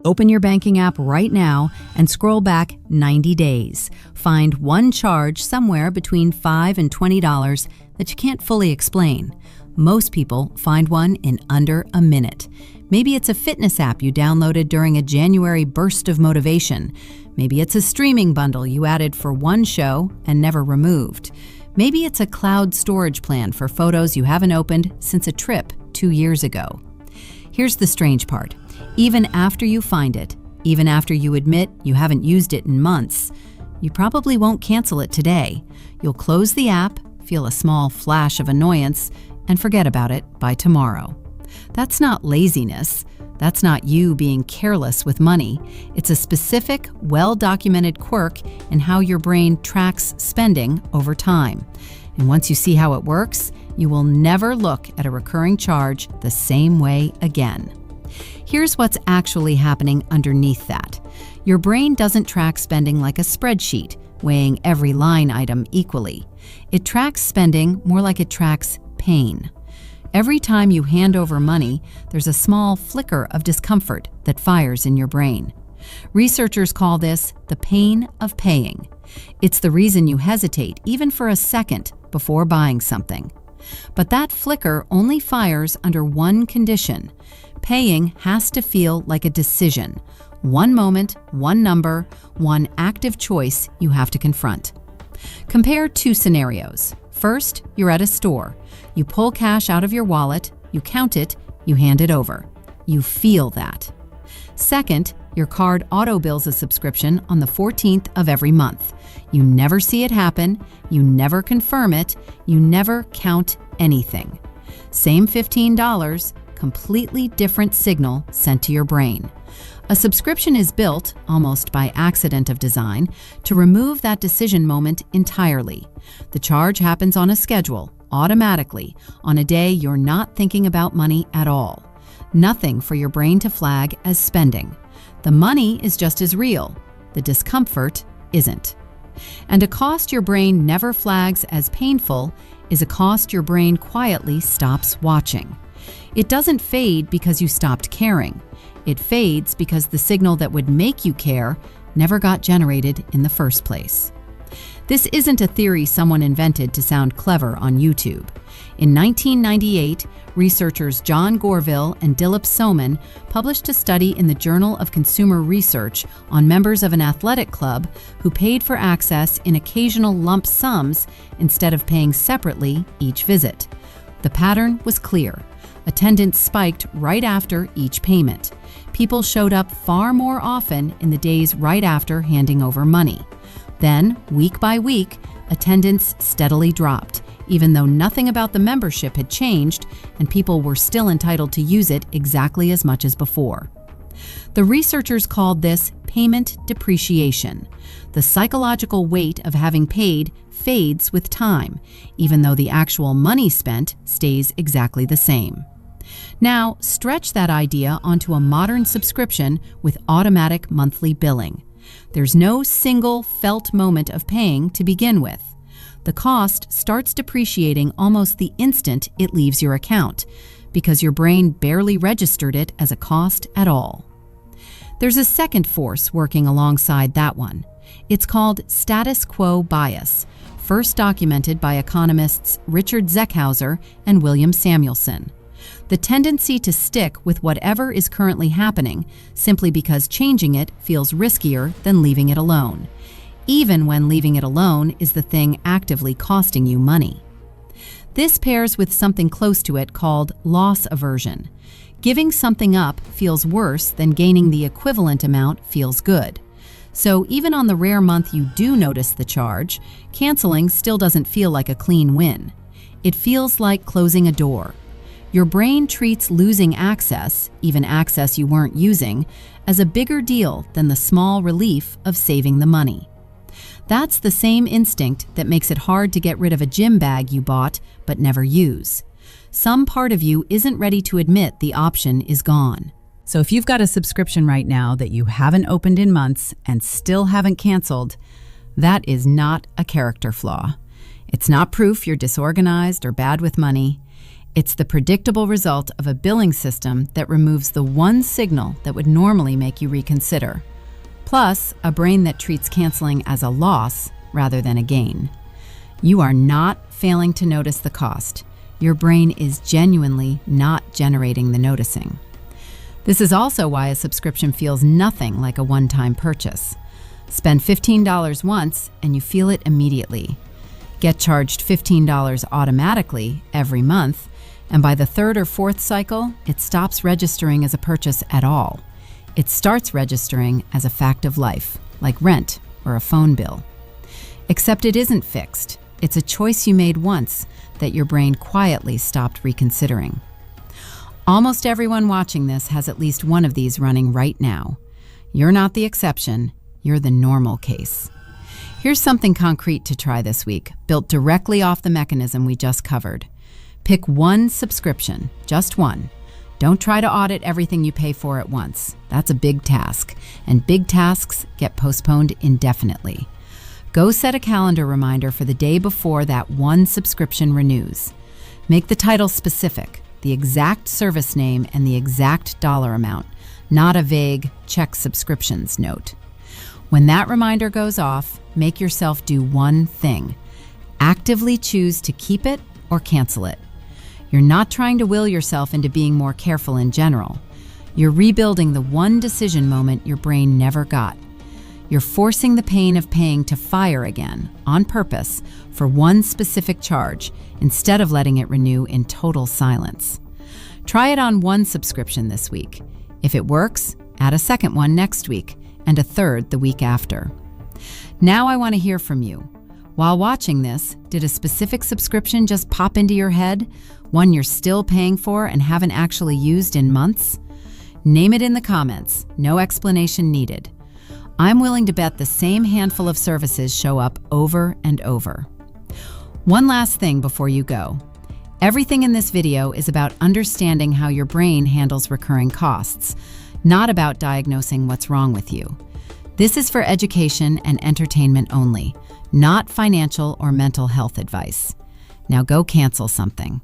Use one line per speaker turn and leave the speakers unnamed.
Open your banking app right now and scroll back 90 days. Find one charge somewhere between $5 and $20 that you can't fully explain. Most people find one in under a minute. Maybe it's a fitness app you downloaded during a January burst of motivation. Maybe it's a streaming bundle you added for one show and never removed. Maybe it's a cloud storage plan for photos you haven't opened since a trip 2 years ago. Here's the strange part. Even after you find it, even after you admit you haven't used it in months, you probably won't cancel it today. You'll close the app, feel a small flash of annoyance, and forget about it by tomorrow. That's not laziness. That's not you being careless with money. It's a specific, well-documented quirk in how your brain tracks spending over time. And once you see how it works, you will never look at a recurring charge the same way again. Here's what's actually happening underneath that. Your brain doesn't track spending like a spreadsheet, weighing every line item equally. It tracks spending more like it tracks pain. Every time you hand over money, there's a small flicker of discomfort that fires in your brain. Researchers call this the pain of paying. It's the reason you hesitate, even for a second, before buying something. But that flicker only fires under one condition. Paying has to feel like a decision. One moment, one number, one active choice you have to confront. Compare two scenarios. First, you're at a store. You pull cash out of your wallet, you count it, you hand it over. You feel that. Second, your card autobills a subscription on the 14th of every month. You never see it happen, you never confirm it, you never count anything. Same $15, completely different signal sent to your brain. A subscription is built, almost by accident of design, to remove that decision moment entirely. The charge happens on a schedule, automatically, on a day you're not thinking about money at all. Nothing for your brain to flag as spending. The money is just as real. The discomfort isn't. And a cost your brain never flags as painful is a cost your brain quietly stops watching. It doesn't fade because you stopped caring. It fades because the signal that would make you care never got generated in the first place. This isn't a theory someone invented to sound clever on YouTube. In 1998, researchers John Gorville and Dilip Soman published a study in the Journal of Consumer Research on members of an athletic club who paid for access in occasional lump sums instead of paying separately each visit. The pattern was clear. Attendance spiked right after each payment. People showed up far more often in the days right after handing over money. Then, week by week, attendance steadily dropped, even though nothing about the membership had changed and people were still entitled to use it exactly as much as before. The researchers called this payment depreciation. The psychological weight of having paid fades with time, even though the actual money spent stays exactly the same. Now, stretch that idea onto a modern subscription with automatic monthly billing. There's no single felt moment of paying to begin with. The cost starts depreciating almost the instant it leaves your account, because your brain barely registered it as a cost at all. There's a second force working alongside that one. It's called status quo bias, first documented by economists Richard Zeckhauser and William Samuelson. The tendency to stick with whatever is currently happening simply because changing it feels riskier than leaving it alone, even when leaving it alone is the thing actively costing you money. This pairs with something close to it called loss aversion. Giving something up feels worse than gaining the equivalent amount feels good. So even on the rare month you do notice the charge, canceling still doesn't feel like a clean win. It feels like closing a door. Your brain treats losing access, even access you weren't using, as a bigger deal than the small relief of saving the money. That's the same instinct that makes it hard to get rid of a gym bag you bought but never use. Some part of you isn't ready to admit the option is gone. So if you've got a subscription right now that you haven't opened in months and still haven't canceled, that is not a character flaw. It's not proof you're disorganized or bad with money. It's the predictable result of a billing system that removes the one signal that would normally make you reconsider. Plus, a brain that treats canceling as a loss rather than a gain. You are not failing to notice the cost. Your brain is genuinely not generating the noticing. This is also why a subscription feels nothing like a one-time purchase. Spend $15 once and you feel it immediately. Get charged $15 automatically every month, and by the third or fourth cycle, it stops registering as a purchase at all. It starts registering as a fact of life, like rent or a phone bill. Except it isn't fixed. It's a choice you made once that your brain quietly stopped reconsidering. Almost everyone watching this has at least one of these running right now. You're not the exception, you're the normal case. Here's something concrete to try this week, built directly off the mechanism we just covered. Pick one subscription, just one. Don't try to audit everything you pay for at once. That's a big task, and big tasks get postponed indefinitely. Go set a calendar reminder for the day before that one subscription renews. Make the title specific, the exact service name and the exact dollar amount, not a vague check subscriptions note. When that reminder goes off, make yourself do one thing. Actively choose to keep it or cancel it. You're not trying to will yourself into being more careful in general. You're rebuilding the one decision moment your brain never got. You're forcing the pain of paying to fire again, on purpose, for one specific charge, instead of letting it renew in total silence. Try it on one subscription this week. If it works, add a second one next week, and a third the week after. Now I want to hear from you. While watching this, did a specific subscription just pop into your head? One you're still paying for and haven't actually used in months? Name it in the comments, no explanation needed. I'm willing to bet the same handful of services show up over and over. One last thing before you go. Everything in this video is about understanding how your brain handles recurring costs, not about diagnosing what's wrong with you. This is for education and entertainment only, not financial or mental health advice. Now go cancel something.